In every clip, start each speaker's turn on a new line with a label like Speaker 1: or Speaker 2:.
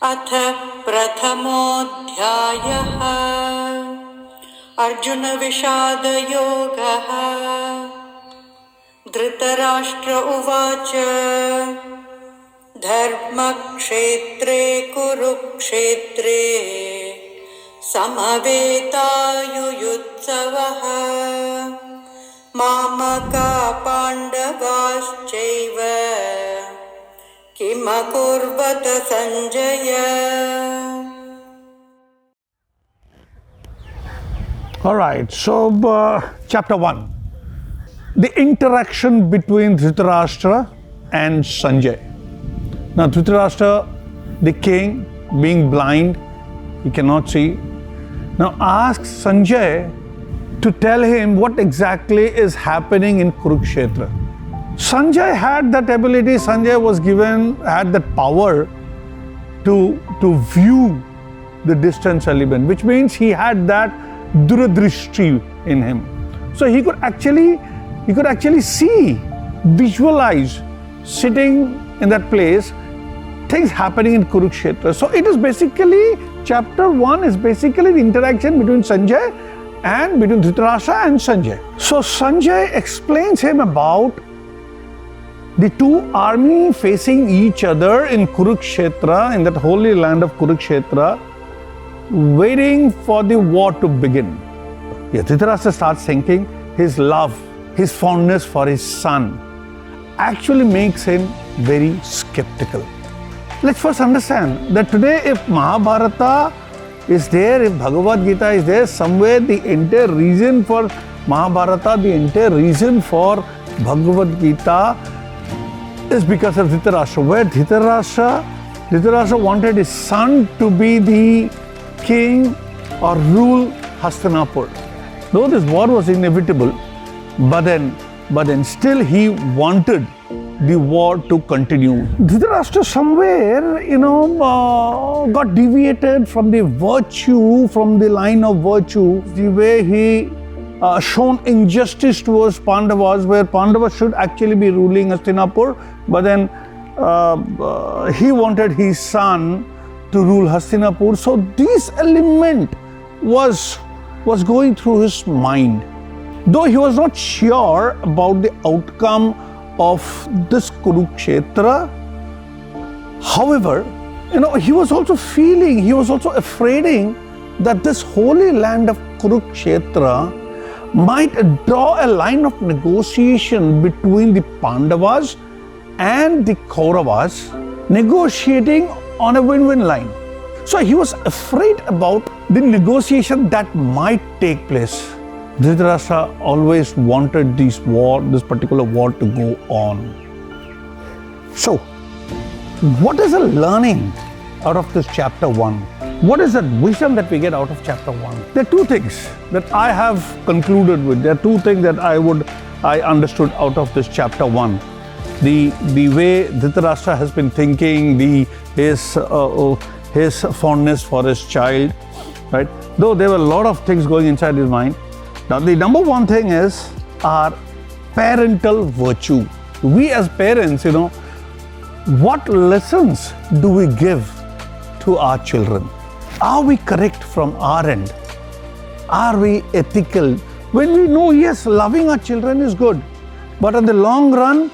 Speaker 1: अथ प्रथमोऽध्यायः अर्जुन विषाद योगः। धृतराष्ट्र उवाच धर्मक्षेत्रे कुरुक्षेत्रे समवेतायुयुत्सवः मामका पाण्डवाश्चैव किमकुर्वत Sanjay.
Speaker 2: All right, so chapter 1, the interaction between Dhritarashtra and Sanjay. Now Dhritarashtra, the king, being blind, he cannot see, now asks Sanjay to tell him what exactly is happening in Kurukshetra. Sanjay had that ability, Sanjay had that power to view the distance element, which means he had that duradrishti in him. So he could actually see, visualize, sitting in that place, things happening in Kurukshetra. So it is basically, chapter 1 is basically the interaction between Sanjay and between Dhritarashtra and Sanjay. So Sanjay explains him about the two armies facing each other in Kurukshetra, in that holy land of Kurukshetra, waiting for the war to begin. Dhritarashtra starts thinking his love, his fondness for his son actually makes him very skeptical. Let's first understand that today if Mahabharata is there, if Bhagavad Gita is there, somewhere the entire reason for Mahabharata, the entire reason for Bhagavad Gita is because of Dhritarashtra. Where Dhritarashtra wanted his son to be the king or rule Hastinapur. Though this war was inevitable, but then still he wanted the war to continue. Dhritarashtra somewhere, got deviated from the virtue, from the line of virtue, the way he shown injustice towards Pandavas, where Pandavas should actually be ruling Hastinapur, but then he wanted his son to rule Hastinapur. So this element was going through his mind. Though he was not sure about the outcome of this Kurukshetra, however, he was also afraid that this holy land of Kurukshetra might draw a line of negotiation between the Pandavas and the Kauravas, negotiating on a win-win line. So he was afraid about the negotiation that might take place. Dhritarashtra always wanted this particular war to go on. So, what is the learning out of this chapter 1? What is the wisdom that we get out of chapter 1? There are two things that I have concluded with. There are two things that I understood out of this chapter 1. The way Dhritarashtra has been thinking, his fondness for his child, right? Though there were a lot of things going inside his mind. Now the number one thing is our parental virtue. We as parents, what lessons do we give to our children? Are we correct from our end? Are we ethical? When we know, yes, loving our children is good, but in the long run,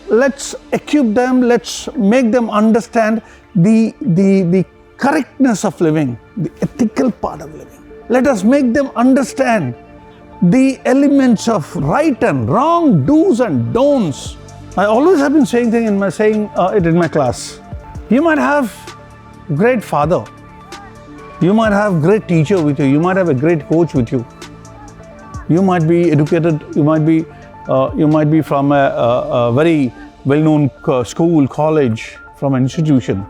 Speaker 2: let's equip them, let's make them understand the correctness of living, the ethical part of living. Let us make them understand the elements of right and wrong, do's and don'ts. I always have been saying it in my class. You might have great father, you might have great teacher with you, you might have a great coach with you, you might be educated, you might be from a very well-known school, college, from an institution.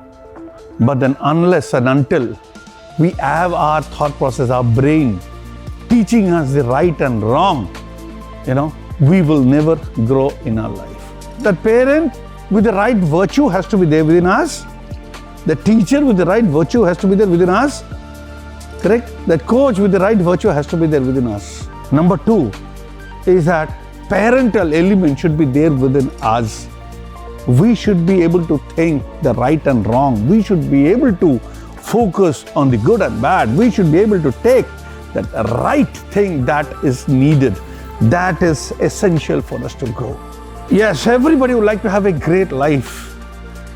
Speaker 2: But then unless and until we have our thought process, our brain teaching us the right and wrong, we will never grow in our life. That parent with the right virtue has to be there within us. The teacher with the right virtue has to be there within us. Correct? That coach with the right virtue has to be there within us. Number 2 is that parental element should be there within us. We should be able to think the right and wrong. We should be able to focus on the good and bad. We should be able to take that right thing that is needed, that is essential for us to grow. Yes, everybody would like to have a great life.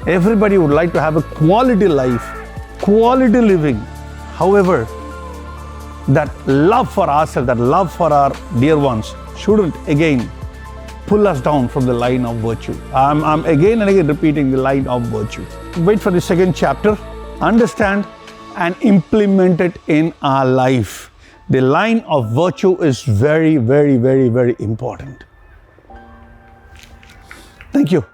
Speaker 2: Everybody would like to have a quality life, quality living. However, that love for ourselves, that love for our dear ones shouldn't again pull us down from the line of virtue. I'm again and again repeating the line of virtue. Wait for the second chapter, understand and implement it in our life. The line of virtue is very, very, very, very important. Thank you.